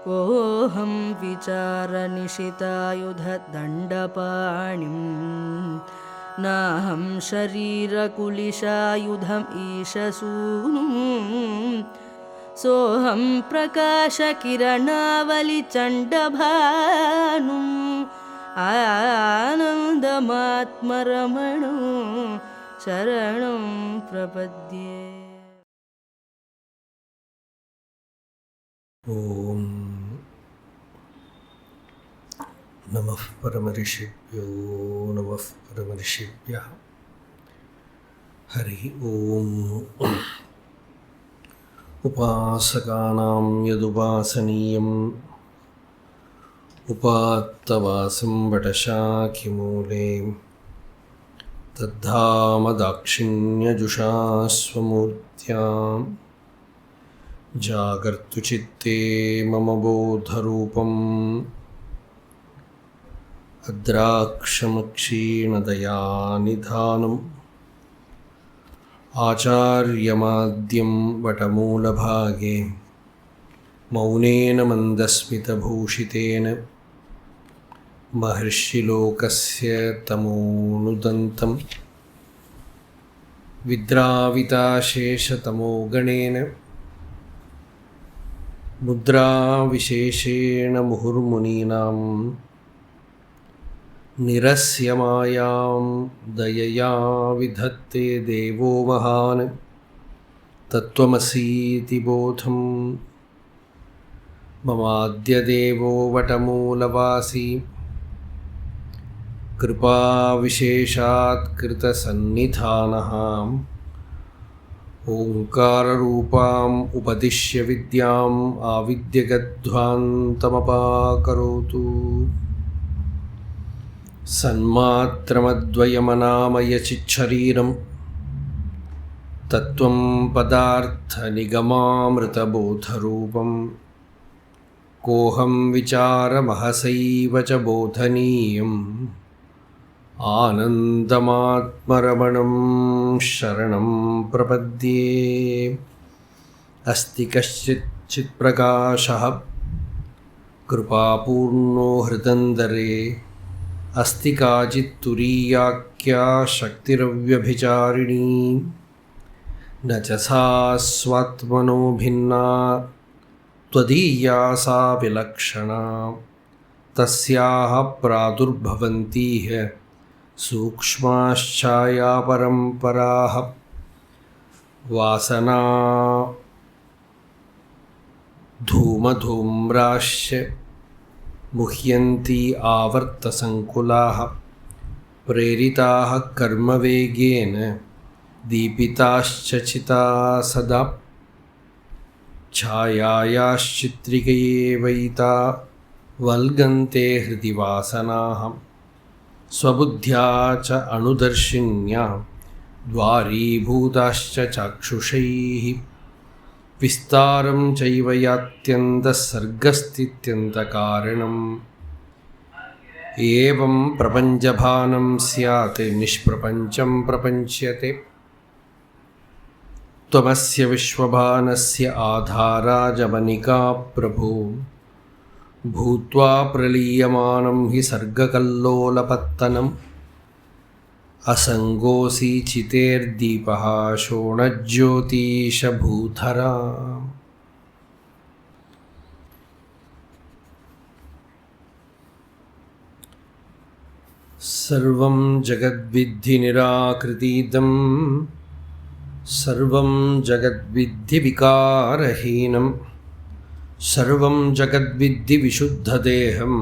कोऽहं विचारनिशितायुधदण्डपाणिं नाहं शरीरकुलिशायुधम् ईशसूनुं सोऽहं प्रकाशकिरणावलिचण्डभानुम् आनन्दमात्मरमणं शरणं प्रपद्ये। ॐ नमः परमऋषिभ्यो नमः परमऋषिभ्यः। हरि ओम्। उपासकानां यदुपासनीयम् उपात्तवासं वटशाखिमूले तद्धाम दाक्षिण्यजुषा स्वमूर्त्याम् जागर्तु चित्ते मम बोधरूपम् अद्राक्षमक्षीणदयानिधानम् आचार्यमाद्यं वटमूलभागे मौनेन मन्दस्मितभूषितेन महर्षिलोकस्य तमोनुदन्तं विद्राविताशेषतमोगणेन मुद्राविशेषेण मुहुर्मुनीनां निरस्यमायां दयया विधत्ते देवो महान् तत्त्वमसीति बोधं ममाद्यदेवो वटमूलवासी कृपाविशेषात्कृतसन्निधानः ओङ्काररूपाम् उपदिश्य विद्याम् आविद्यगध्वान्तमपाकरोतु। सन्मात्रमद्वयमनामयचिच्छरीरं तत्त्वं पदार्थनिगमामृतबोधरूपं कोऽहं विचारमहसैव च बोधनीयम् आनन्दमात्मरमणं शरणं प्रपद्ये। अस्ति कश्चित् चित्प्रकाशः कृपापूर्णो हृदन्दरे अस्ति काचित् तुरीयाख्या शक्तिरव्यभिचारिणी न च सा स्वात्मनो भिन्ना त्वदीया सा विलक्षणा तस्याः प्रादुर्भवन्तीह सूक्ष्माश्छायापरम्पराः वासना धूमधूम्राश्च मुह्यन्ति आवर्तसङ्कुलाः प्रेरिताः कर्मवेगेन दीपिताश्च चिता सदा छायायाश्चित्रिकयेवैता वल्गन्ते हृदि वासनाः स्वबुद्ध्या च अणुदर्शिन्या द्वारीभूताश्च चाक्षुषैः विस्तारं चैव यात्यन्तसर्गस्थित्यन्तकारणम् एवं प्रपञ्चभानं स्यात् निष्प्रपञ्चं प्रपञ्च्यते त्वमस्य विश्वभानस्य आधारा जवनिका प्रभो भूत्वा प्रलीयमानं हि सर्गकल्लोलपत्तनम् असङ्गोऽसि चितेर्दीपः शोणज्योतिषभूधरा। सर्वं जगद्विद्धि निराकृतीदं सर्वं जगद्विद्धि विकारहीनं सर्वं जगद्विद्धि विशुद्धदेहं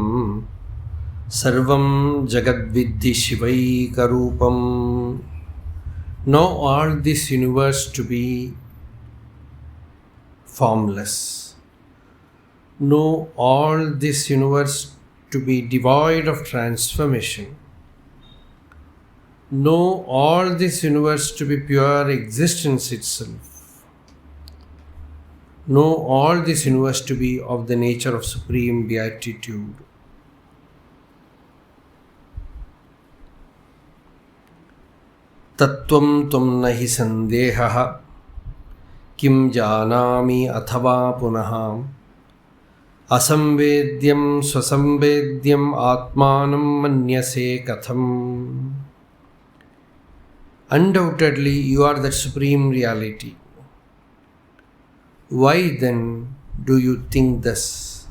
सर्वं जगद्विद्धि शिवैकरूपं। Know all this universe to be formless. Know all this universe to be devoid of transformation. Know all this universe to be pure existence itself. Know all this universe to be of the nature of supreme beatitude. तत्त्वं त्वं न हि सन्देहः किं जानामि अथवा पुनः asamvedyam swasamvedyam atmanam manyase katham. Undoubtedly, you are the supreme reality. Why then do you think this?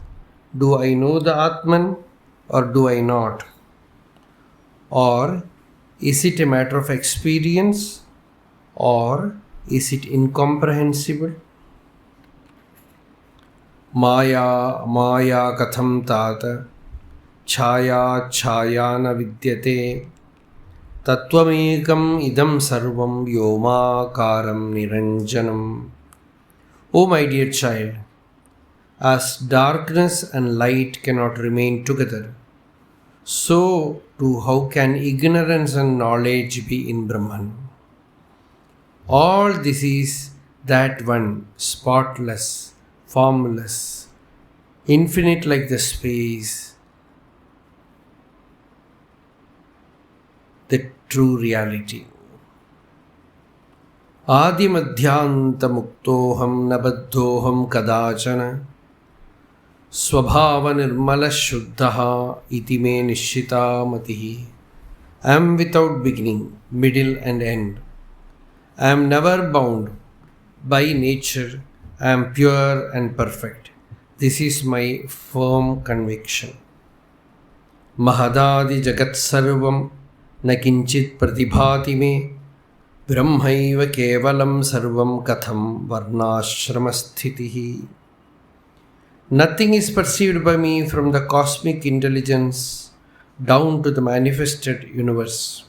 Do I know the Atman or do I not? Or is it a matter of experience or is it incomprehensible? Maya maya katham tata chaya chayana vidyate tattvamekam idam sarvam vyomakaram niranjanam. O my dear child, as darkness and light cannot remain together, so too how can ignorance and knowledge be in Brahman? All this is that one, spotless, formless, infinite like the space, the true reality. Adi madhyanta muktoham nabaddhoham kadachana swabhava nirmala shuddhaha iti me nishchita matihi. I am without beginning, middle and end. I am never bound. By nature, I am pure and perfect. This is my firm conviction. Mahadadi jagat sarvam na kinchit pratibhati me brahmaiva kevalam sarvam katham varnashramasthitihi. Nothing is perceived by me from the cosmic intelligence down to the manifested universe.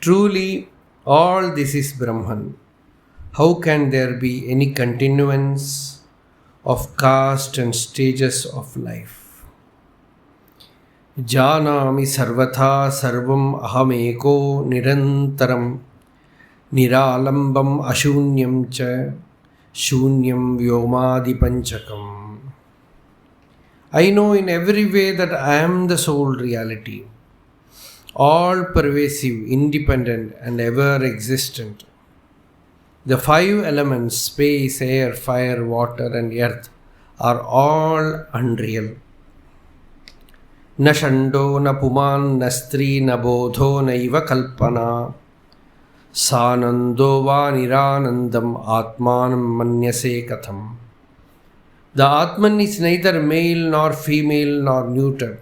Truly, all this is Brahman. How can there be any continuance of caste and stages of life? Janami sarvatha sarvam ahameko nirantaram niralambam ashunyam cha shunyam vyomadi panchakam. I know in every way that I am the sole reality, all pervasive, independent and ever existent. The five elements, space, air, fire, water and earth, are all unreal. Na shando, na puman, na stri, na bodho, na iva kalpana. Sanando va niranandam atmanam manyase katham. The Atman is neither male nor female nor neuter.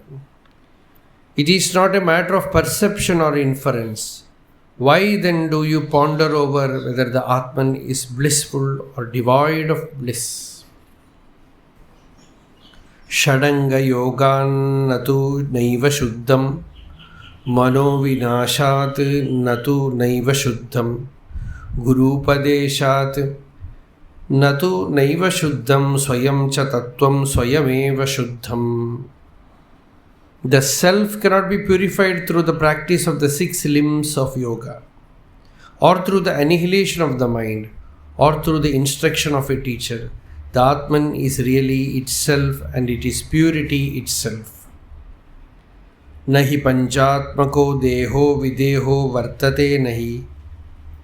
It is not a matter of perception or inference. Why then do you ponder over whether the Atman is blissful or devoid of bliss? Shadanga yogan natu naiva shuddham mano vinashat natu naiva shuddham guru padeshat natu naiva shuddham swayam cha tattvam swayameva shuddham. The self cannot be purified through the practice of the 6 limbs of yoga, or through the annihilation of the mind, or through the instruction of a teacher. The Atman is really itself and it is purity itself. Nahi panchatmako deho videho vartate nahi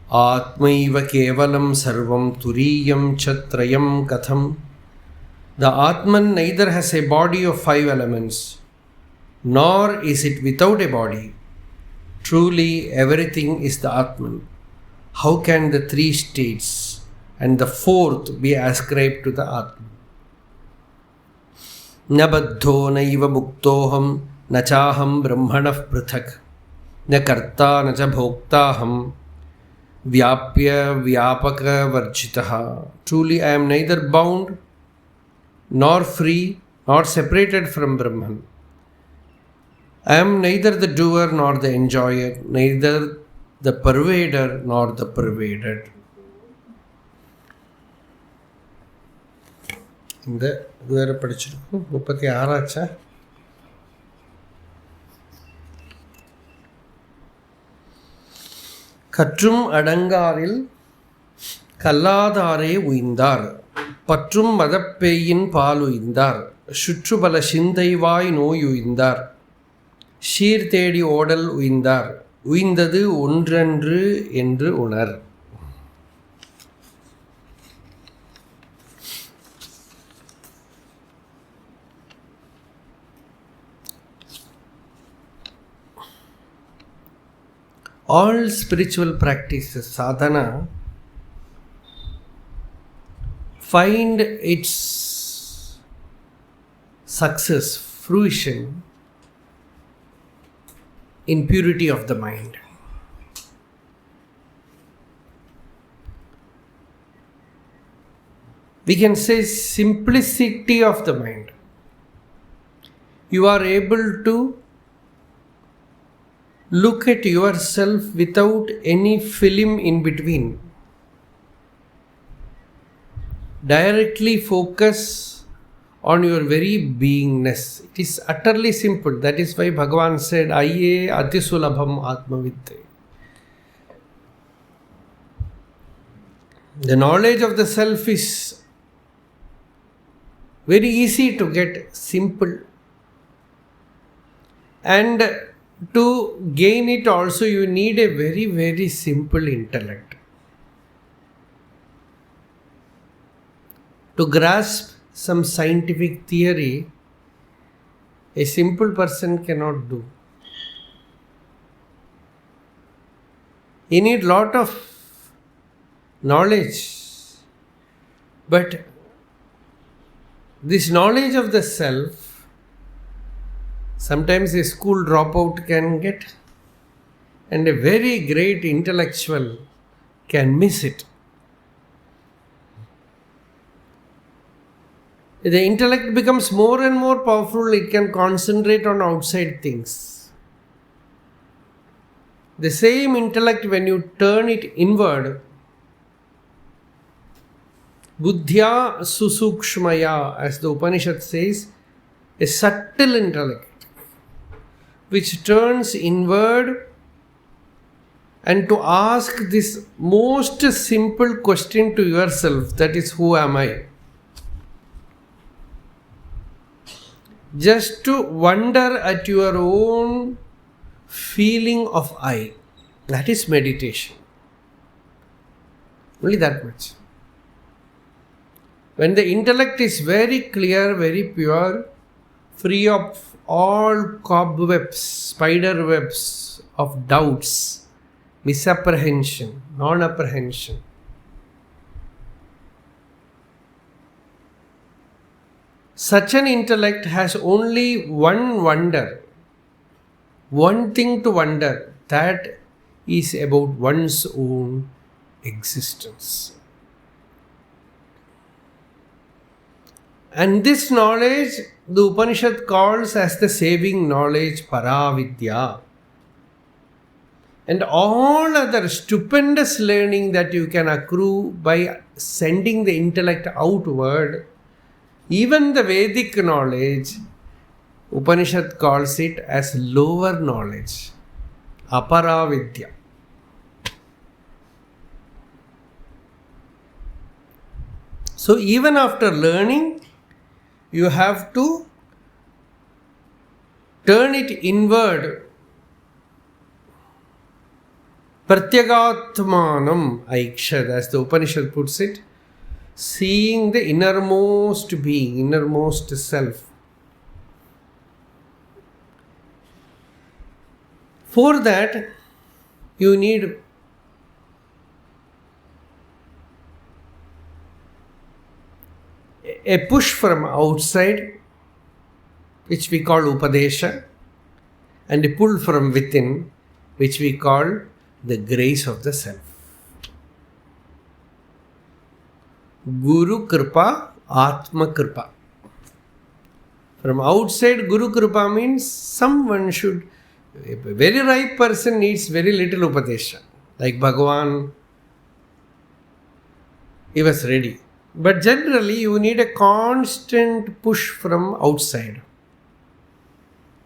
atmaiva kevalam sarvam turiyam chatrayam katham. The Atman neither has a body of 5 elements, nor is it without a body. Truly, everything is the Atman. How can the 3 states and the 4th be ascribed to the Atman? Na baddho naiva muktoham na chaham brahmanah prithak na karta na cha bhoktaham vyapya vyapaka varjitaha. Truly, I am neither bound nor free nor separated from Brahman. I am neither the doer nor the enjoyer, neither the pervader nor the pervaded. இந்த வேற படிச்சிருக்கோம் 36 ஆச்சா? kaṭṟrum aḍaṅgāril kallādārē uyndār paṭṟum madappēyiṉ bāluyndār suṭṟupala cintaivāy nōyuyndār sīrtēḍi ōḍal uyndār uyndadu ஒன்றன்று என்று உணர். All spiritual practices, sadhana, find its success, fruition in purity of the mind. We can say simplicity of the mind. You are able to look at yourself without any film in between. Directly focus on your very beingness. It is utterly simple. That is why Bhagavan said, Ayye atisulabham atmavitte. The knowledge of the self is very easy to get, simple. And to gain it also you need a very, very simple intellect. To grasp some scientific theory, a simple person cannot do. You need lot of knowledge, but this knowledge of the self, sometimes a school dropout can get, and a very great intellectual can miss it. The intellect becomes more and more powerful, it can concentrate on outside things. The same intellect, when you turn it inward, buddhya susukshmaya, as the Upanishad says, a subtle intellect which turns inward and to ask this most simple question to yourself, that is, who am I? Just to wonder at your own feeling of I. That is meditation. Only that much. When the intellect is very clear, very pure, free of all cobwebs, spider webs of doubts, misapprehension, non-apprehension, such an intellect has only one wonder, one thing to wonder, that is about one's own existence. And this knowledge, the Upanishad calls as the saving knowledge, paravidya. And all other stupendous learning that you can accrue by sending the intellect outward, even the Vedic knowledge, Upanishad calls it as lower knowledge, aparavidya. So even after learning, you have to turn it inward. Pratyagatmanam aikshad, as the Upanishad puts it, seeing the innermost being, innermost self. For that, you need a push from outside, which we call upadesha, and a pull from within, which we call the grace of the self. Guru Kripa, Atma Kripa. From outside, Guru Kripa means someone should, a very ripe person needs very little upadesha. Like Bhagavan, he was ready. But generally, you need a constant push from outside.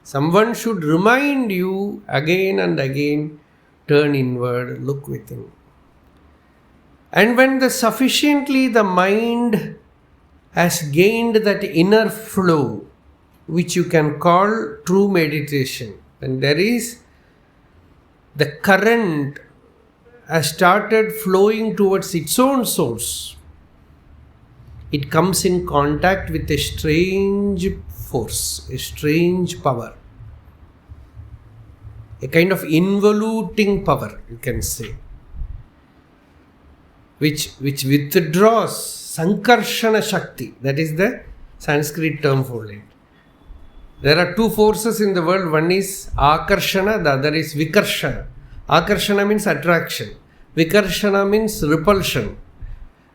Someone should remind you again and again, turn inward, look within. And when sufficiently the mind has gained that inner flow, which you can call true meditation, when there is the current has started flowing towards its own source, it comes in contact with a strange force, a strange power. a kind of involuting power, you can say, which withdraws, sankarshana shakti, that is the Sanskrit term for it. There are two forces in the world, one is akarshana, the other is vikarshana. Akarshana means attraction, vikarshana means repulsion,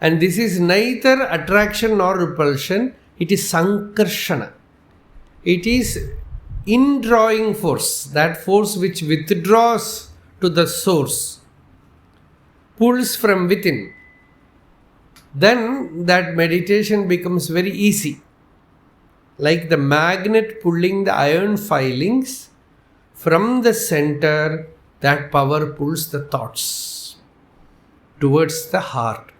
and this is neither attraction nor repulsion, it is sankarshana. It is indrawing force, that force which withdraws to the source, pulls from within. Then that meditation becomes very easy. Like the magnet pulling the iron filings from the center, that power pulls the thoughts towards the heart.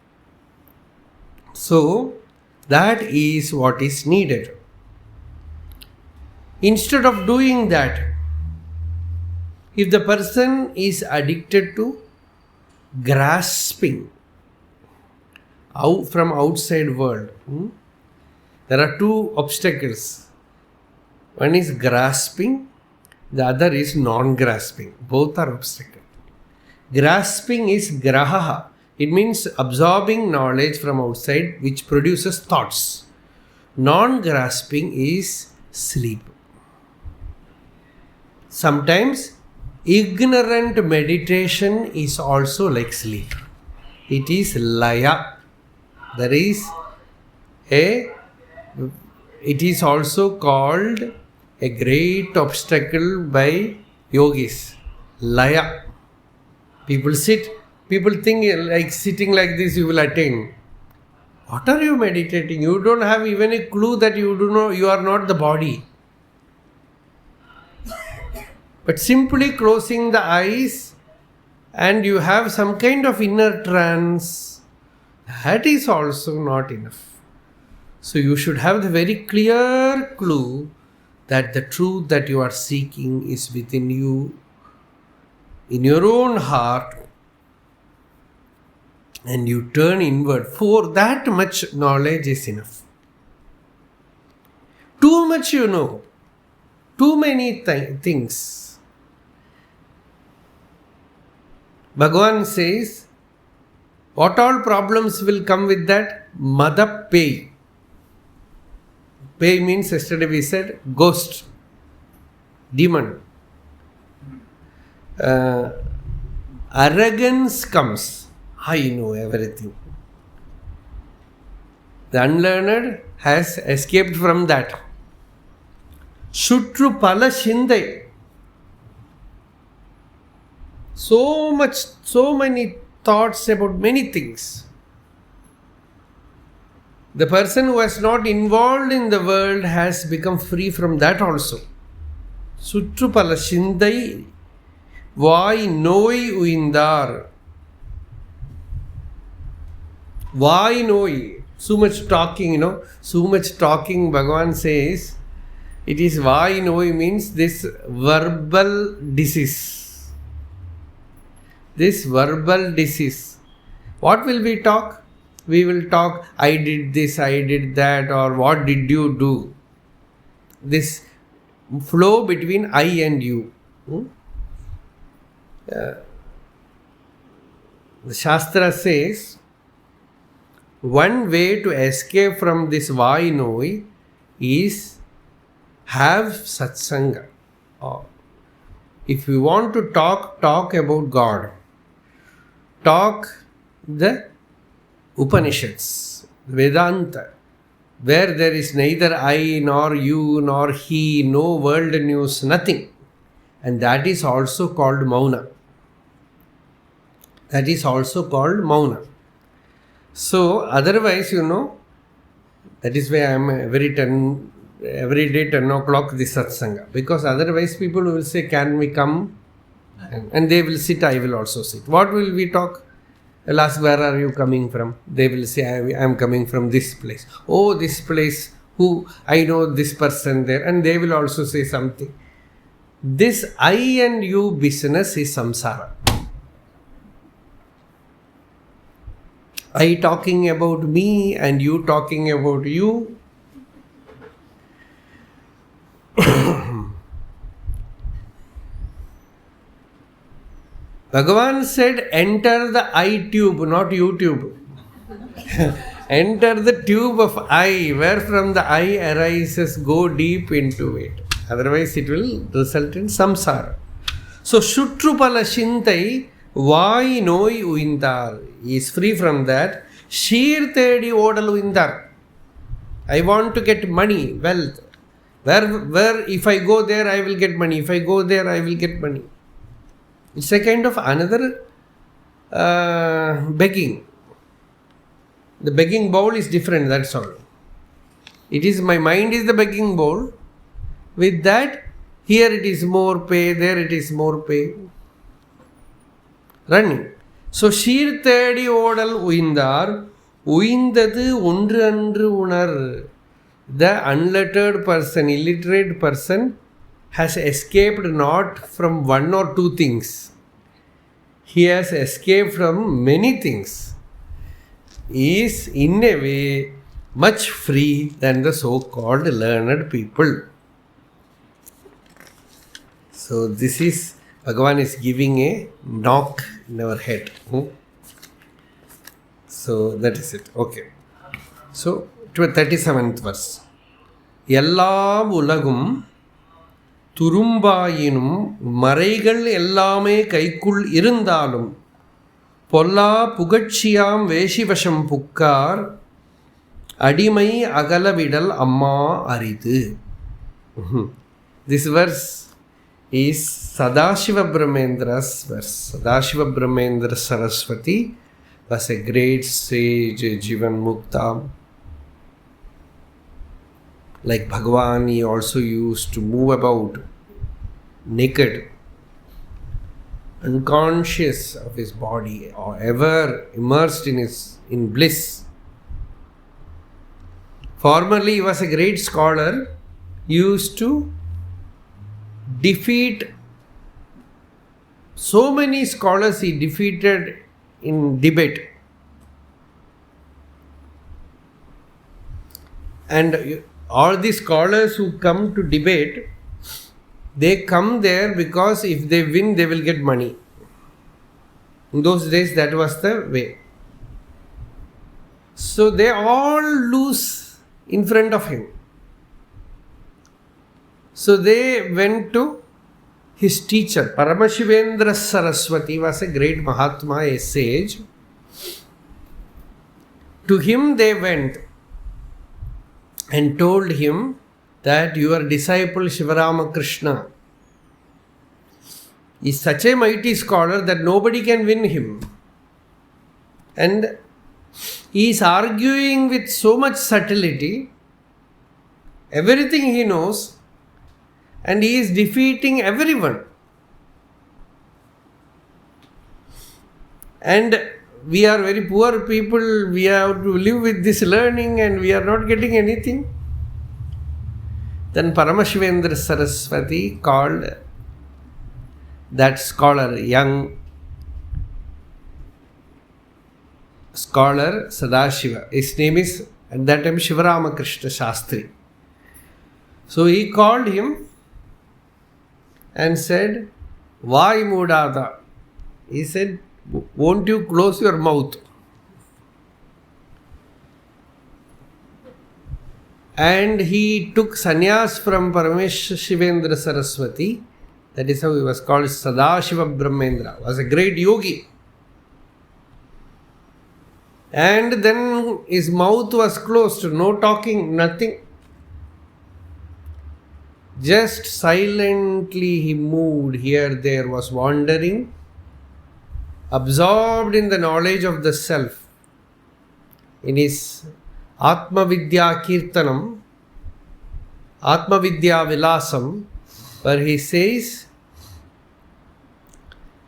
So, that is what is needed. Instead of doing that, if the person is addicted to grasping from outside world, there are two obstacles. One is grasping, the other is non-grasping. Both are obstacles. Grasping is grahaha. It means absorbing knowledge from outside which produces thoughts. Non-grasping is sleep. Sometimes ignorant meditation is also like sleep. It is laya. It is also called a great obstacle by yogis. Laya. People think like sitting like this you will attain. What are you meditating? You don't have even a clue that you are not the body. But simply closing the eyes and you have some kind of inner trance, that is also not enough. So you should have the very clear clue that the truth that you are seeking is within you, in your own heart, and you turn inward. For that much knowledge is enough. Too much you know, too many things. Bhagavan says, what all problems will come with that? Madappēyiṉ. Pei means, yesterday we said, ghost, demon. Arrogance comes. I know everything. The unlearned has escaped from that. Suṭṟupala cintaivāy. So many thoughts about many things. The person who has not involved in the world has become free from that also. Suṭṟupala cintaivāy nōyuyndār. Why nōy? So much talking, so much talking, Bhagavan says, it is why nōy means this verbal disease. This verbal disease. What will we talk? We will talk, I did this, I did that, or what did you do? This flow between I and you. The Shastra says, one way to escape from this Vainoi is have satsanga. If you want to talk about God. Talk the Upanishads, Vedanta, where there is neither I nor you nor he, no world news, nothing. And that is also called mauna. That is also called mauna. So, otherwise, that is why I am every day 10 o'clock this satsanga. Because otherwise people will say, can we come? And they will sit, I will also sit. What will we talk? I'll ask, where are you coming from? They will say, I am coming from this place. Oh, this place, who? I know this person there. And they will also say something. This I and you business is samsara. I talking about me and you talking about you. Bhagavan said, enter the eye tube, not YouTube. Enter the tube of eye, where from the eye arises, go deep into it. Otherwise it will result in samsara. So, suṭṛupala cintaivāy nōyuyndār is free from that. Sīrtēḍi ōḍaluyndā. I want to get money, wealth. Where if I go there, I will get money. If I go there, I will get money. It's a kind of another begging. The begging bowl is different, that's all. It is, my mind is the begging bowl. With that, here it is more pay, there it is more pay. Running. So, sīrtēḍi uyndār, uyndadu ṭṛaṇṛeṉ. The unlettered person, illiterate person has escaped not from one or two things. He has escaped from many things. He is in a way much free than the so-called learned people. So this is, Bhagavan is giving a knock in our head. So that is it. Okay. So 37th verse. ellā ulahum turumbayinuம் மறைகள் எல்லாமே கைக்குள் இருந்தாலும் பொல்லா புகழ்ச்சியாம் வேஷிவசம் புக்கார் அடிமை அகலவிடல் அம்மா அரிது. This verse is Sadasiva Brahmendra's verse. Sadasiva Brahmendra Saraswati was a great sage, Jivan Mukta. Like Bhagavan, he also used to move about naked, unconscious of his body, or ever immersed in bliss. Formerly, he was a great scholar. He used to defeat so many scholars. He defeated in debate. And all the scholars who come to debate, they come there because if they win, they will get money. In those days, that was the way. So they all lose in front of him. So they went to his teacher. Paramashivendra Saraswati was a great Mahatma, a sage. To him they went and told him that your disciple Shivaramakrishna is such a mighty scholar that nobody can win him. And he is arguing with so much subtlety, everything he knows, and he is defeating everyone. And we are very poor people, we have to live with this learning and we are not getting anything. Then Paramashivendra Saraswati called that scholar, young scholar Sadasiva. His name is at that time Shivaramakrishna Shastri. So he called him and said, "Vai mudada." He said, "Won't you close your mouth?" And he took sannyas from Parameshivendra Saraswati. That is how he was called. Sadasiva Brahmendra was a great yogi. And then his mouth was closed, no talking, nothing. Just silently he moved here, there, was wandering, absorbed in the knowledge of the self. In his Atma Vidya Kirtanam, Atma Vidya Vilasam, where he says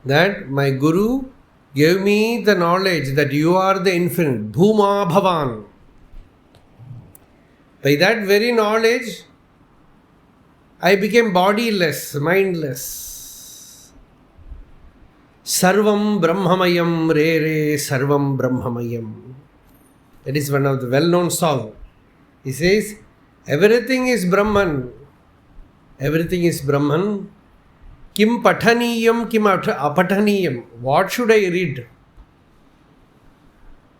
that my Guru gave me the knowledge that you are the infinite, Bhuma Bhavan. By that very knowledge, I became bodiless, mindless. Sarvam Brahmamayam Re Re Sarvam Brahmamayam. That is one of the well-known songs. He says, everything is Brahman. Everything is Brahman. Kim paṭhaniyam, kim apaṭhaniyam. What should I read?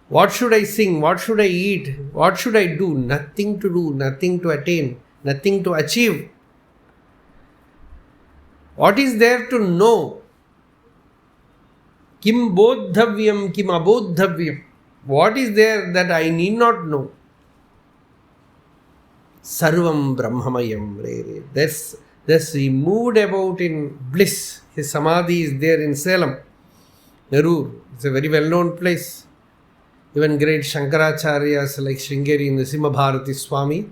What should I sing? What should I eat? What should I do? Nothing to do, nothing to attain, nothing to achieve. What is there to know? Kim bodhavyam, kim abodhavyam. What is there that I need not know? Sarvam brahmamayam. Thus he moved about in bliss. His samadhi is there in Salem, Nerur. It's a very well-known place. Even great Shankaracharyas like Sringeri Nrsimha Bharati Swami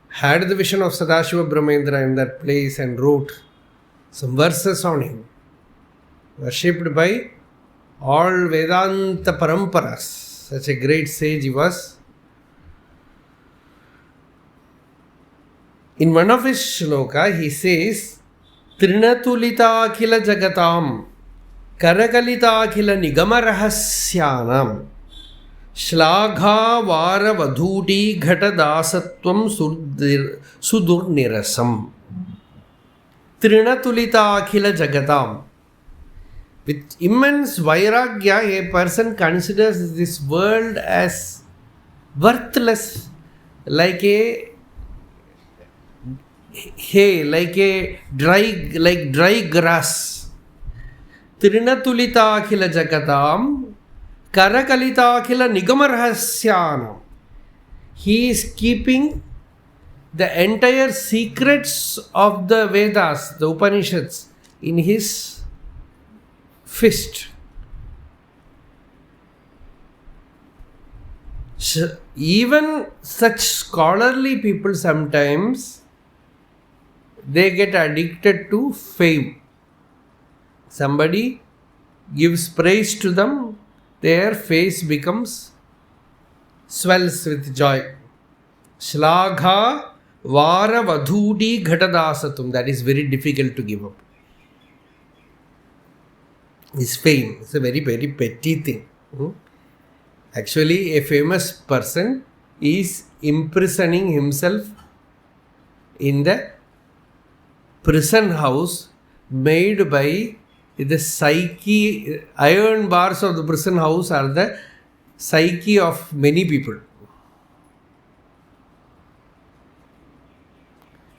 had the vision of Sadasiva Brahmendra in that place and wrote some verses on him. Worshipped by all Vedanta Paramparas. Such a great sage he was. In one of his shloka, he says, Trinatulita akhila jagatam Karakalita akhila nigama rahasyanam Shlagha vara vadhuti ghatadasatvam sudurnirasam. Trinatulita akhila jagatam. With immense vairagya, a person considers this world as worthless, like a hay, like dry grass. Trinatulita akhila jagatam Karakalita akhila nigamarhasyanam. He is keeping the entire secrets of the Vedas, the Upanishads, in his fist. Even such scholarly people sometimes they get addicted to fame. Somebody gives praise to them, their face swells with joy. Shlagha vara vadhudi ghatadasatum. That is very difficult to give up. Is fame. It's a very, very petty thing. Actually, a famous person is imprisoning himself in the prison house made by the psyche. Iron bars of the prison house are the psyche of many people.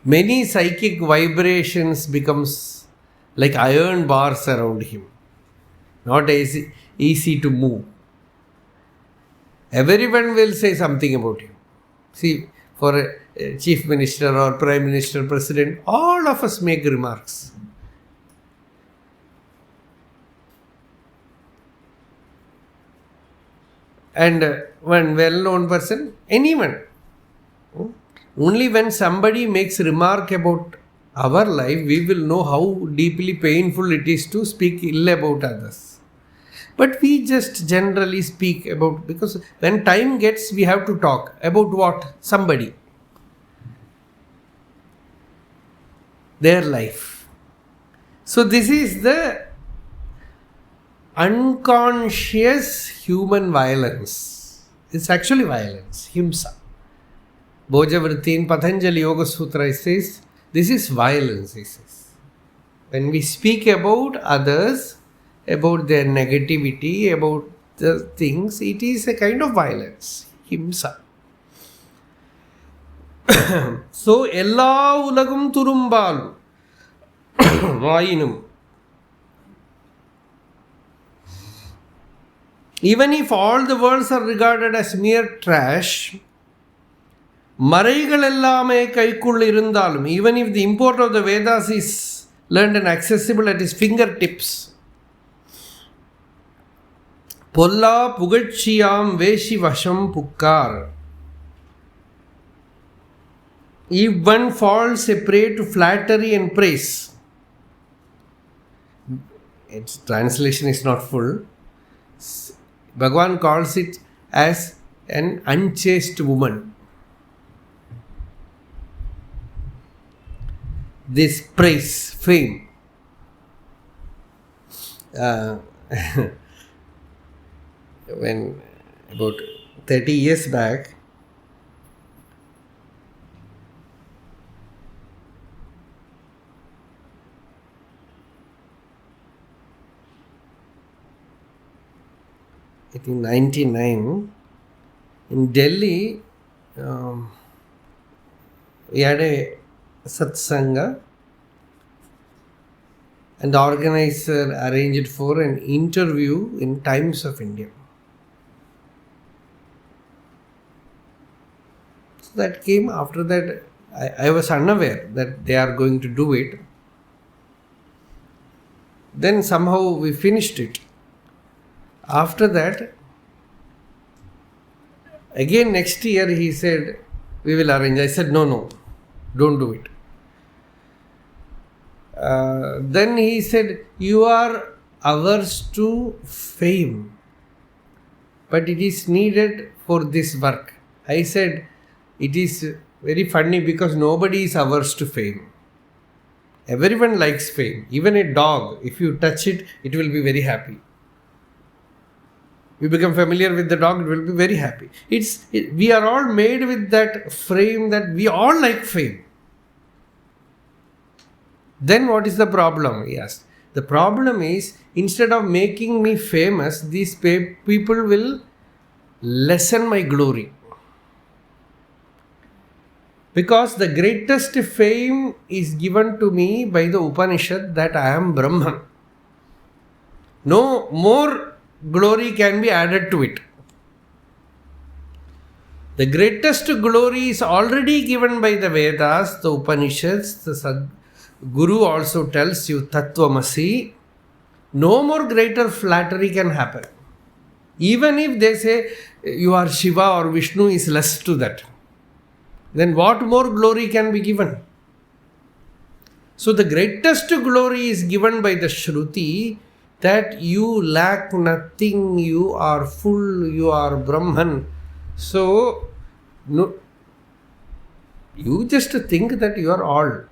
Many psychic vibrations becomes like iron bars around him. Not easy to move. Everyone will say something about him. See, for a chief minister or prime minister, president, all of us make remarks. And one well-known person, anyone. Only when somebody makes remark about our life, we will know how deeply painful it is to speak ill about others. But we just generally speak about, because when time gets, we have to talk about what? Somebody. Their life. So this is the unconscious human violence. It's actually violence, himsa. Bhojavritti in Patanjali Yoga Sutra says, this is violence, he says. When we speak about others, about their negativity, about the things, it is a kind of violence, himsa. So, ellā ulahum turumbu vāyinum. Even if all the worlds are regarded as mere trash, மறைகள் எல்லாமே கைக்குள் இருந்தாலும், even if the import of the Vedas is learned and accessible at his fingertips, பொல்லா புகழ்ச்சியாம் வேஷி வசம் புக்கார். If one falls a prey to flattery and praise, its translation is not full. Bhagavan calls it as an unchaste woman. This praise, fame. When about 30 years back, I think 99, in Delhi, we had a satsanga, and the organizer arranged for an interview in Times of India. So that came after that. I was unaware that they are going to do it. Then somehow we finished it. After that, again next year he said, we will arrange. I said, no, don't do it. Then he said, you are averse to fame, but it is needed for this work. I said, it is very funny because nobody is averse to fame. Everyone likes fame. Even a dog, if you touch it, it will be very happy. You become familiar with the dog, it will be very happy. We are all made with that frame that we all like fame. Then what is the problem? He asked. The problem is, instead of making me famous, these people will lessen my glory. Because the greatest fame is given to me by the Upanishad that I am Brahman. No more glory can be added to it. The greatest glory is already given by the Vedas, the Upanishads, the Guru also tells you Tattvamasi. No more greater flattery can happen. Even if they say you are Shiva or Vishnu is less to that. Then what more glory can be given? So the greatest glory is given by the Shruti that you lack nothing, you are full, you are Brahman. So, no, you just think that you are all.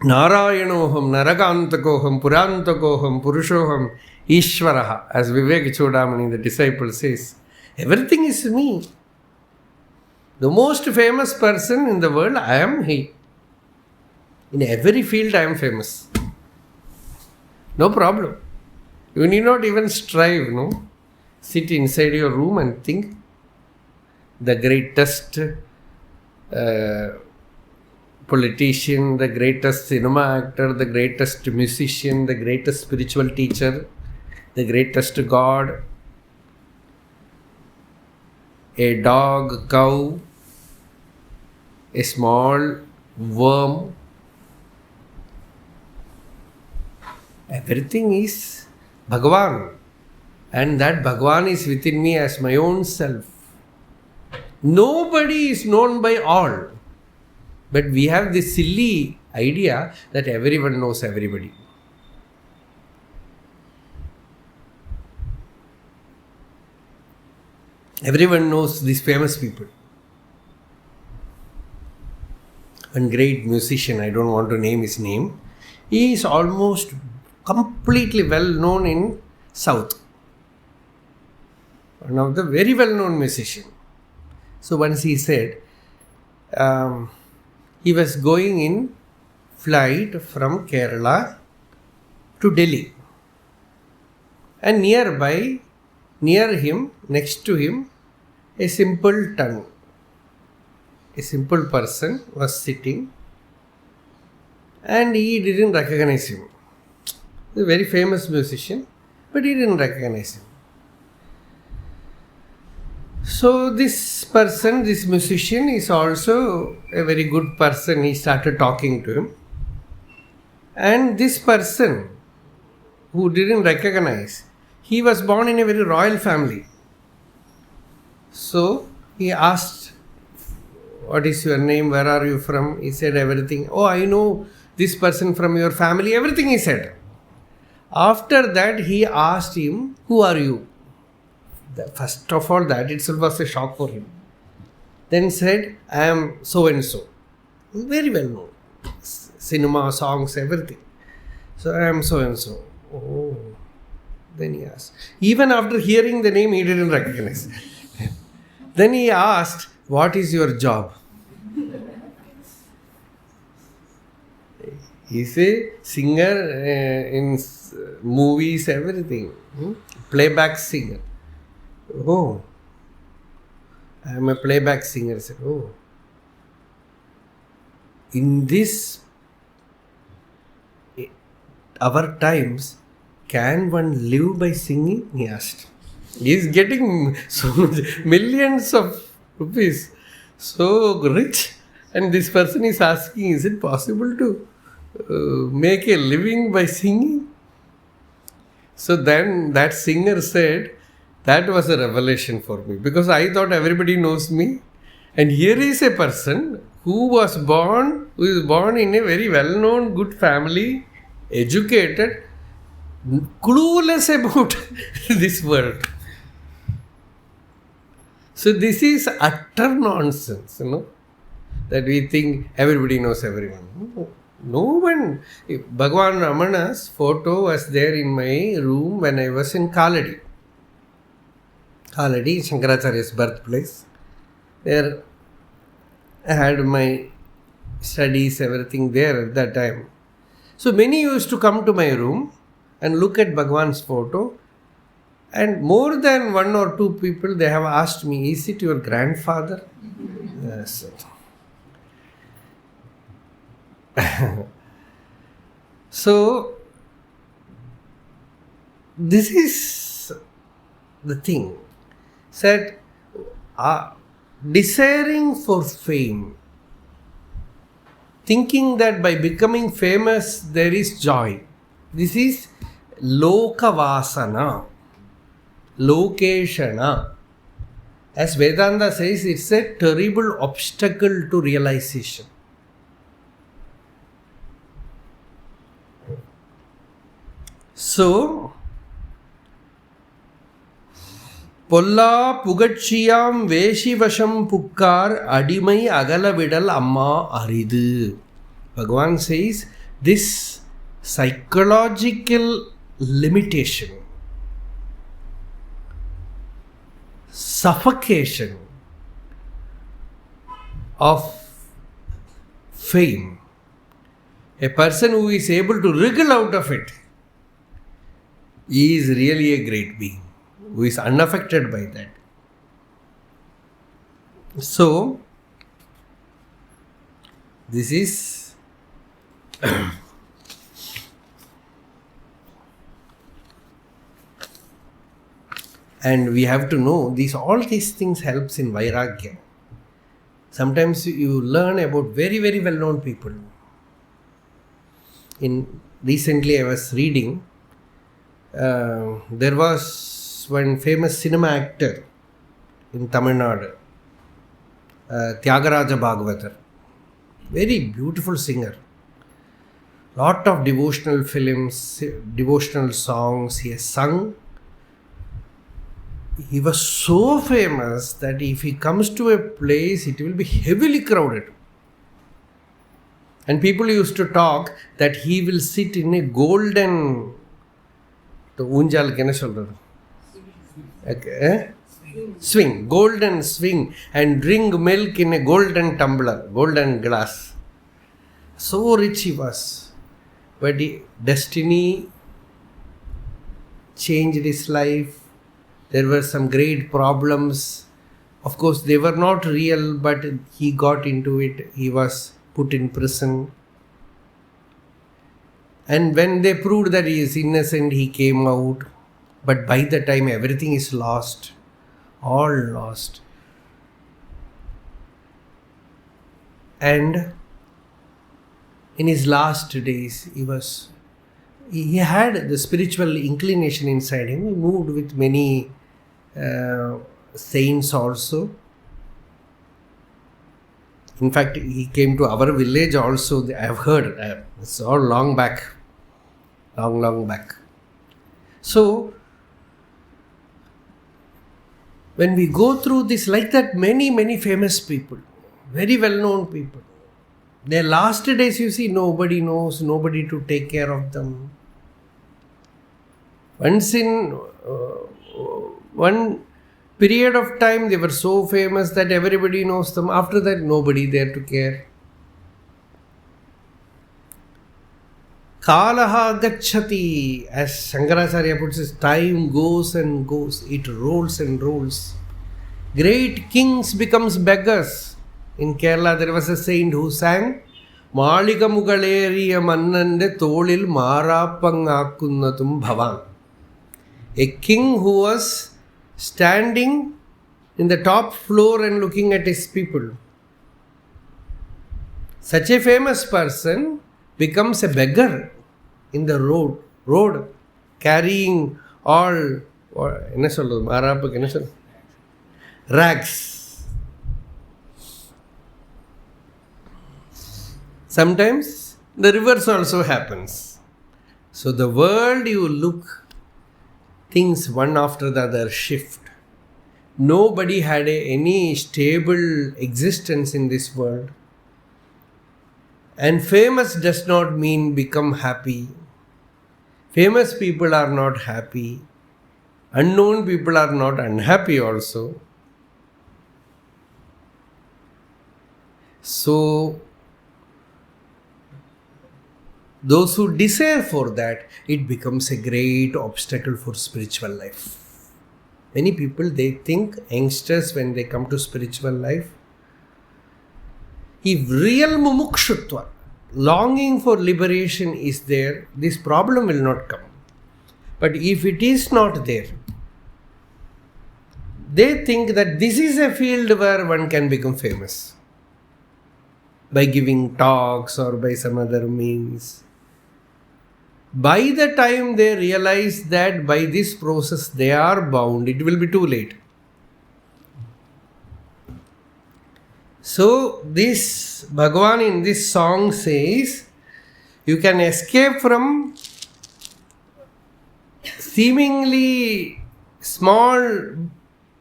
Narayanoham, Narakantakoham, Purantakoham, Purushoham, Ishvaraha, as Vivek Chodamani, the disciple, says, everything is me. The most famous person in the world, I am he. In every field, I am famous. No problem. You need not even strive, no? Sit inside your room and think. The greatest politician, the greatest cinema actor, the greatest musician, the greatest spiritual teacher, the greatest God, a dog, cow, a small worm, everything is Bhagavan, and that Bhagavan is within me as my own self. Nobody is known by all, but we have this silly idea that everyone knows everybody. Everyone knows these famous people. One great musician, I don't want to name his name, he is almost completely well known in South. One of the very well known musician. So once he said, he was going in flight from Kerala to Delhi. And nearby, near him, next to him, a simpleton, a simple person was sitting, and he didn't recognize him. He's a very famous musician, but he didn't recognize him. So this person, this musician is also a very good person. He started talking to him. And this person who didn't recognize, he was born in a very royal family. So he asked, what is your name? Where are you from? He said everything. Oh, I know this person from your family. Everything he said. After that, he asked him, who are you? First of all, that itself was a shock for him. Then said, I am so and so. Very well known. Cinema, songs, everything. So I am so and so. Oh. Then he asked. Even after hearing the name, he didn't recognize. Then he asked, what is your job? He's a singer in movies, everything. Playback singer. Oh, I am a playback singer. I said, oh. In this, our times, can one live by singing? He asked. He is getting so much, millions of rupees, so rich, and this person is asking, is it possible to make a living by singing? So then that singer said, that was a revelation for me, because I thought everybody knows me, and here is a person who is born in a very well-known, good family, educated, clueless about this world. So this is utter nonsense, that we think everybody knows everyone. No one. Bhagavan Ramana's photo was there in my room when I was in Kallādārē. Kallādārē, Shankaracharya's birthplace. There I had my studies, everything there at that time. So many used to come to my room and look at Bhagavan's photo. And more than one or two people, they have asked me, is it your grandfather? Yes. So, this is the thing. Said, desiring for fame, thinking that by becoming famous there is joy. This is lokavasana. Lokeshana. As Vedanta says, it's a terrible obstacle to realization. So, Polla Pugachiyam Veshivasham Pukkar Adimai Agala Vidal Amma Aridu. Bhagavan says this psychological limitation, suffocation of fame, a person who is able to wriggle out of it, is really a great being, who is unaffected by that. So, this is and we have to know all these things helps in Vairagya. Sometimes you learn about very, very well-known people. Recently I was reading, there was one famous cinema actor in Tamil Nadu, Tyagaraja Bhagavatar, very beautiful singer. Lot of devotional films, devotional songs he has sung. He was so famous that if he comes to a place, it will be heavily crowded. And people used to talk that he will sit in a golden swing, golden swing, and drink milk in a golden tumbler, golden glass. So rich he was. But destiny changed his life. There were some great problems. Of course, they were not real, but he got into it. He was put in prison. And when they proved that he is innocent, he came out. But by the time, everything is lost. All lost. And in his last days, he had the spiritual inclination inside him. He moved with many saints also. In fact, he came to our village also. I have heard. It's all long back. Long back. So, when we go through this, like that, many famous people, very well-known people, their last days, you see, nobody knows, nobody to take care of them. Once in one period of time, they were so famous that everybody knows them. After that, nobody there to care. Kalaha gacchati, as Shankaracharya puts it, time goes and goes, it rolls and rolls. Great kings becomes beggars. In Kerala there was a saint who sang, Malika Mugaleriya Mannande Tolil Marapangakunnatum Bhavan. A king who was standing in the top floor and looking at his people. Such a famous person becomes a beggar in the road carrying all rags. Sometimes the reverse also happens. So the world you look, things one after the other shift. Nobody had any stable existence in this world. And famous does not mean become happy. Famous people are not happy. Unknown people are not unhappy also. So, those who desire for that, it becomes a great obstacle for spiritual life. Many people, they think, youngsters, when they come to spiritual life, if real mumukshutva, longing for liberation is there, this problem will not come. But if it is not there, they think that this is a field where one can become famous by giving talks or by some other means. By the time they realize that by this process they are bound, it will be too late. So, this Bhagavan in this song says, you can escape from seemingly small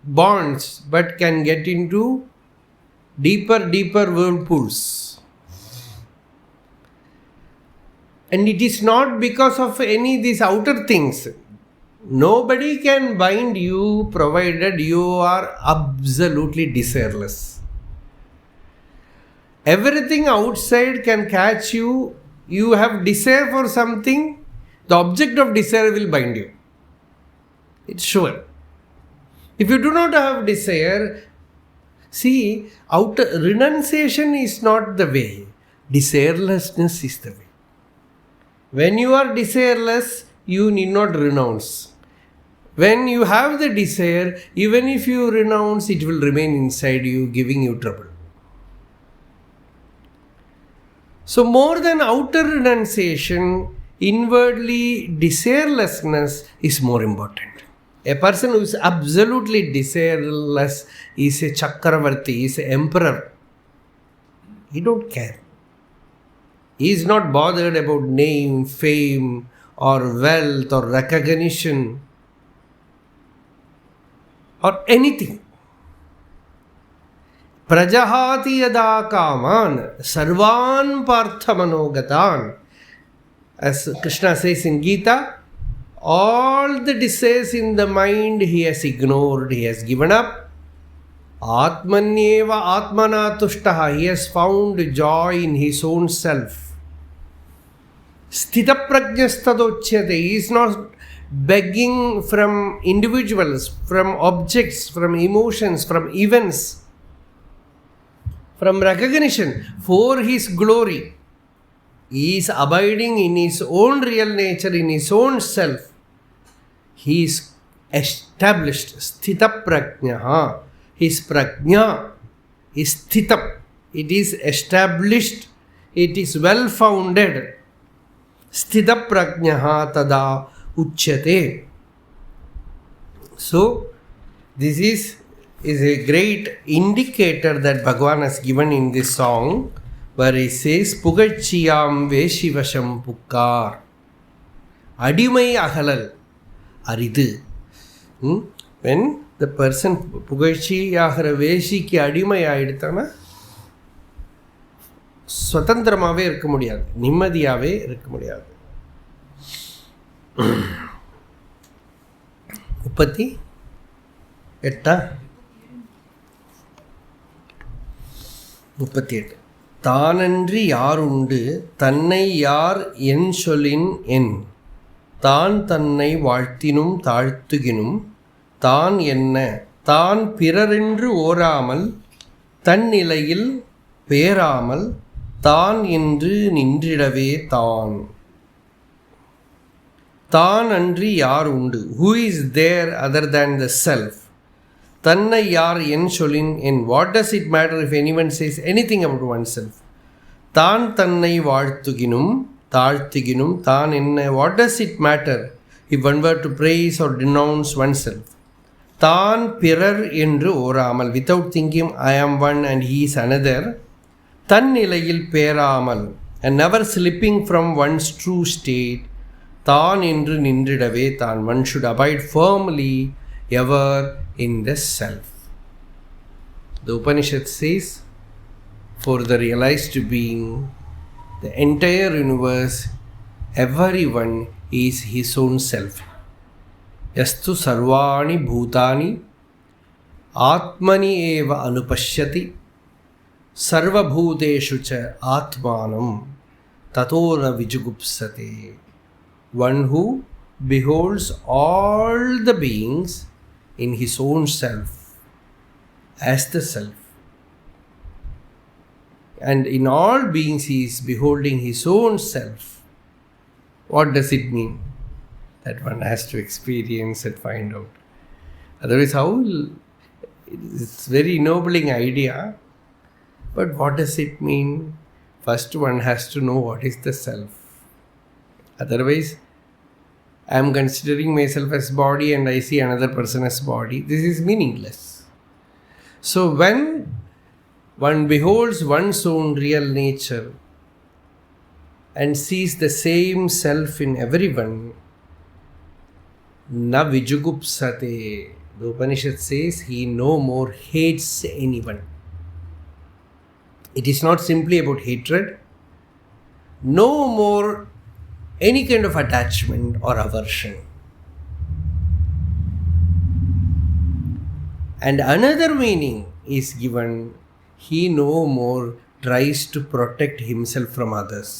bonds, but can get into deeper whirlpools. And it is not because of any these outer things. Nobody can bind you provided you are absolutely desireless. Everything outside can catch you. You have desire for something, the object of desire will bind you. It's sure. If you do not have desire, see, renunciation is not the way. Desirelessness is the way. When you are desireless, you need not renounce. When you have the desire, even if you renounce, it will remain inside you, giving you trouble. So more than outer renunciation, inwardly desirelessness is more important. A person who is absolutely desireless is a Chakravarti, is an emperor. He don't care. He is not bothered about name, fame, or wealth, or recognition, or anything. Prajahati yada kaman sarvan parthamanogatan. As Krishna says in Gita, all the desires in the mind he has ignored, he has given up. Atmanyeva atmana tushtaha, he has found joy in his own self. Sthita prajnastadochyate, he is not begging from individuals, from objects, from emotions, from events, from recognition for his glory. He is abiding in his own real nature, in his own self. He is established. Sthita prajnaha. His prajna is sthita. It is established. It is well founded. Sthita prajnaha tada uchyate. So, this is a great indicator that Bhagavan has given in this song, where he says, Pugachiyam Veshivasham Pukkar. Adimai Ahalal Aridu. When the person Pugachi Yahara Veshi ki Adimai Aiditana, Swatantramave irukka mudiyadhu, nimmadiyave irukka mudiyadhu. 38. தானன்றி யாருண்டு தன்னை யார் என் சொல்லின் என் தான் தன்னை வாழ்த்தினும் தாழ்த்துகினும் தான் என்ன தான் பிறரென்று ஓராமல் தன்னிலையில் பேராமல் தான் என்று நின்றிடவே தான். தான் அன்றி யார் உண்டு? Who is there other than the self? தன்னை யார் என் சொல்லின் என். What does it matter if anyone says anything about oneself? தான் தன்னை வாழ்த்துகினும் தாழ்த்துகினும் தான் என்ன. What does it matter if one were to praise or denounce oneself? தான் பிறர் என்று ஓராமல், without thinking I am one and he is another. தன் நிலையில் பேராமல், and never slipping from one's true state. தான் என்று நின்றிடவே தான். One should abide firmly ever in the self. The Upanishad says, for the realized being, the entire universe, everyone is his own self. Yastu sarvani bhutani atmani eva anupashyati sarva bhuteshu cha atmanam tatora vijugupsate. One who beholds all the beings in his own self as the self. And in all beings he is beholding his own self. What does it mean? That one has to experience and find out. Otherwise, how will... It's very ennobling idea. But what does it mean? First one has to know what is the self. Otherwise, I am considering myself as body and I see another person as body. This is meaningless. So when one beholds one's own real nature and sees the same self in everyone, na vijugupsate. The Upanishad says he no more hates anyone. It is not simply about hatred. No more any kind of attachment or aversion. And another meaning is given, he no more tries to protect himself from others.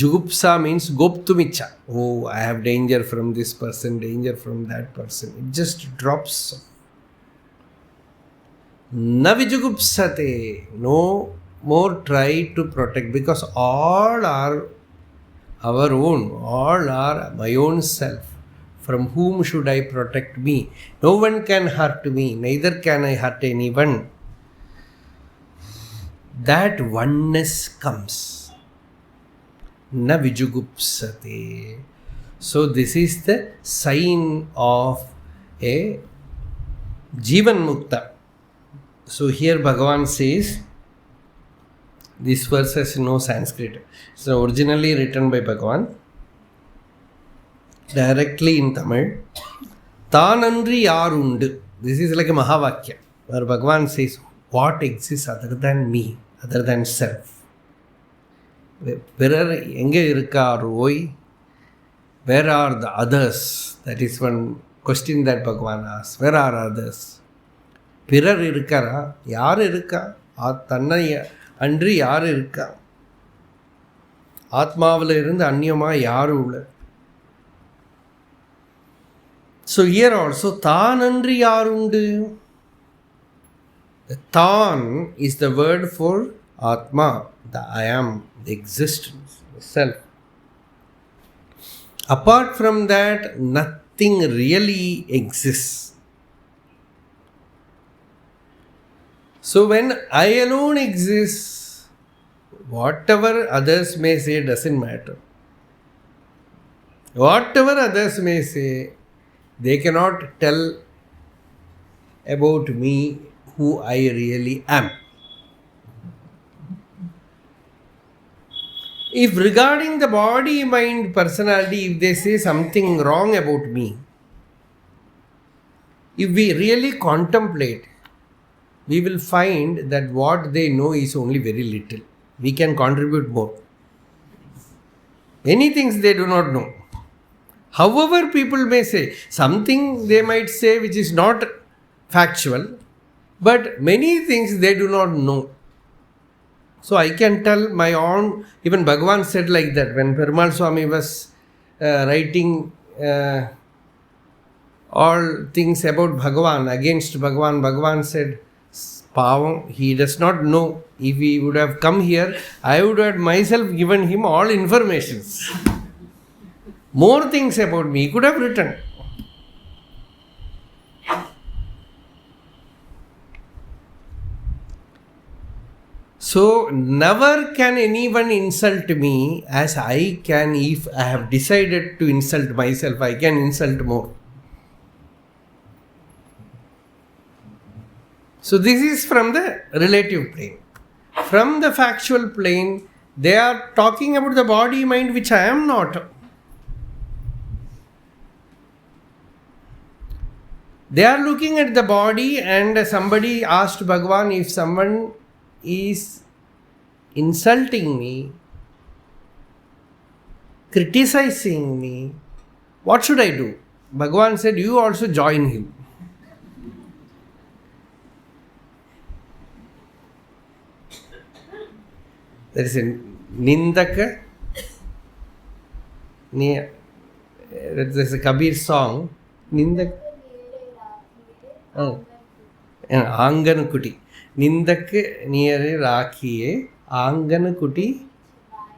Jugupsa means goptumicha. Oh, I have danger from this person, danger from that person. It just drops. Na vijugupsate. No more try to protect, because all are our own, all are my own self. From whom should I protect me? No one can hurt me, neither can I hurt anyone. That oneness comes. Na vijugupsate. So this is the sign of a Jivan Mukta. So here Bhagavan says, this verse has no Sanskrit. It's originally written by Bhagavan, directly in Tamil. Tānandri yarundu. This is like a Mahavakya, where Bhagavan says, what exists other than me, other than self? Where are the others? That is one question that Bhagavan asks. Where are others? Pirar irukara, yaar irukka? Thanna அன்றி யார் இருக்கா? ஆத்மாவில் இருந்து அந்நியமாக யாரும் உள்ள. So here also, தான் அன்றி யார் உண்டு? The தான் is the word for Atma, the I am, the existence, the self. Apart from that, nothing really exists. So when I alone exists, whatever others may say doesn't matter. Whatever others may say, they cannot tell about me who I really am. If regarding the body, mind, personality, if they say something wrong about me, if we really contemplate, we will find that what they know is only very little. We can contribute more. Many things they do not know. However, people may say something, they might say which is not factual, but many things they do not know. So I can tell my own, even Bhagavan said like that when Perumal Swami was writing all things about Bhagavan, against Bhagavan, Bhagavan said, Pavam, he does not know. If he would have come here, I would have myself given him all informations. More things about me, he could have written. So, never can anyone insult me as I can. If I have decided to insult myself, I can insult more. So, this is from the relative plane. From the factual plane, they are talking about the body mind, which I am not. They are looking at the body, and somebody asked Bhagavan, if someone is insulting me, criticizing me, what should I do? Bhagavan said, you also join him. There is a Nindaka. There is a Kabir song. Nindak. Anganakuti. Nindak niyare rakhiye Anganakuti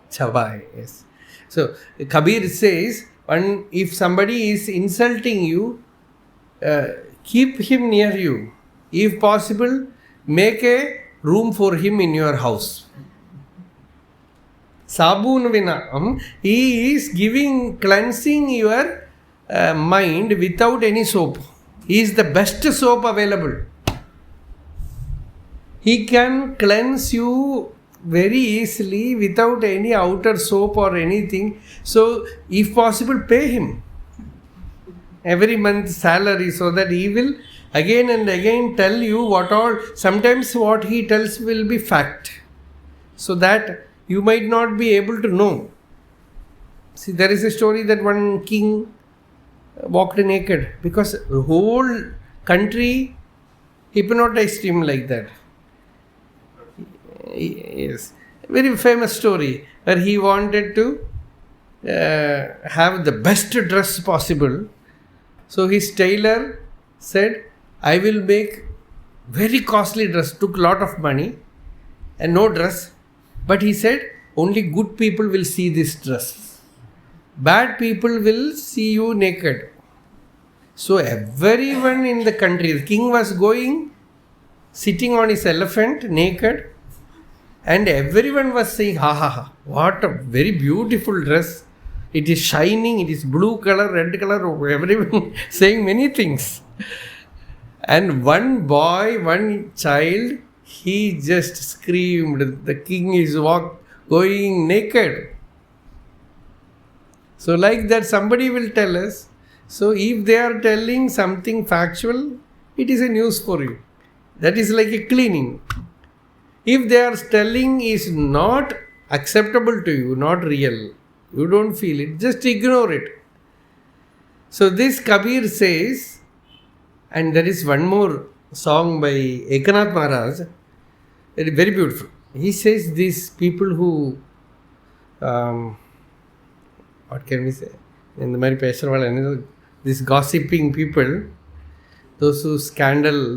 chabai. Yes. So Kabir says, if somebody is insulting you, keep him near you. If possible, make a room for him in your house. Sabun vina. He is cleansing your mind without any soap. He is the best soap available. He can cleanse you very easily without any outer soap or anything. So, if possible, pay him every month's salary so that he will again and again tell you what all. Sometimes what he tells will be fact, so that you might not be able to know. See, there is a story that one king walked naked because the whole country hypnotized him like that. Yes, very famous story where he wanted to have the best dress possible. So his tailor said, I will make very costly dress, took lot of money and no dress. But he said, only good people will see this dress. Bad people will see you naked. So everyone in the country, the king was going, sitting on his elephant, naked, and everyone was saying, ha ha ha, what a very beautiful dress. It is shining, it is blue color, red color, everyone saying many things. And one boy, one child, he just screamed, the king is going naked. So like that somebody will tell us. So if they are telling something factual, it is a news for you. That is like a cleaning. If they are telling is not acceptable to you, not real, you don't feel it, just ignore it. So this Kabir says, and there is one more song by Ekanath Maharaj, very beautiful. He says these people who, what can we say? In the Mari Pesharwala, these gossiping people, those who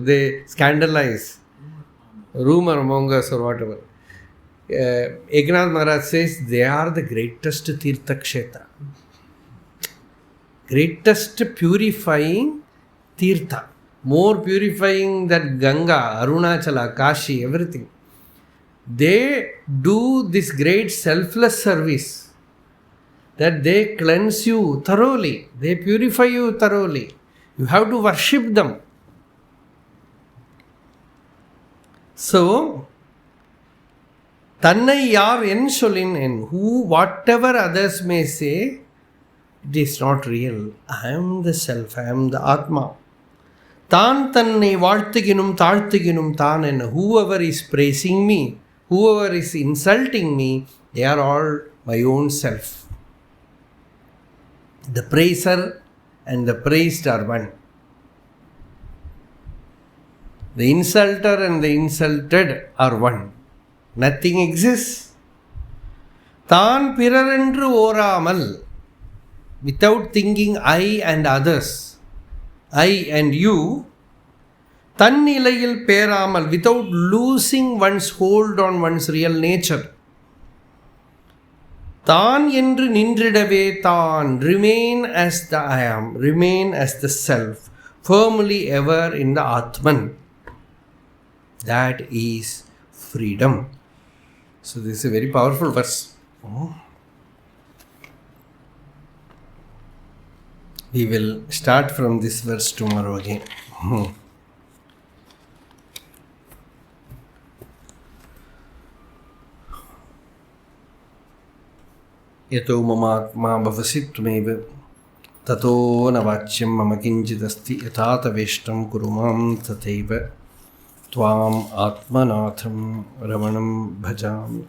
they scandalize, rumor mongers or whatever. Ekanath Maharaj says they are the greatest Tirtha Kshetra. Greatest purifying Tirtha. More purifying than Ganga, Arunachala, Kashi, everything. They do this great selfless service, that they cleanse you thoroughly, they purify you thoroughly. You have to worship them. So, Tannai yaar en sollin en, who whatever others may say, it is not real. I am the self, I am the Atma. Tan tannai vaazhtuginum taalthuginum taan en, whoever is praising me, whoever is insulting me, they are all my own self. The praiser and the praised are one. The insulter and the insulted are one. Nothing exists. Than pirarendru oramal, without thinking I and others, I and you. Tannilayil peramal, without losing one's hold on one's real nature. Than endru nindridave than, remain as the I am, remain as the self, firmly ever in the Atman. That is freedom. So this is a very powerful verse. We will start from this verse tomorrow again. Yato mamatma bhavasi tvameva tato na vachyam mama kinchidasti yatata veshtam kurumam tateva tvam atmanatham ramanam bhajami.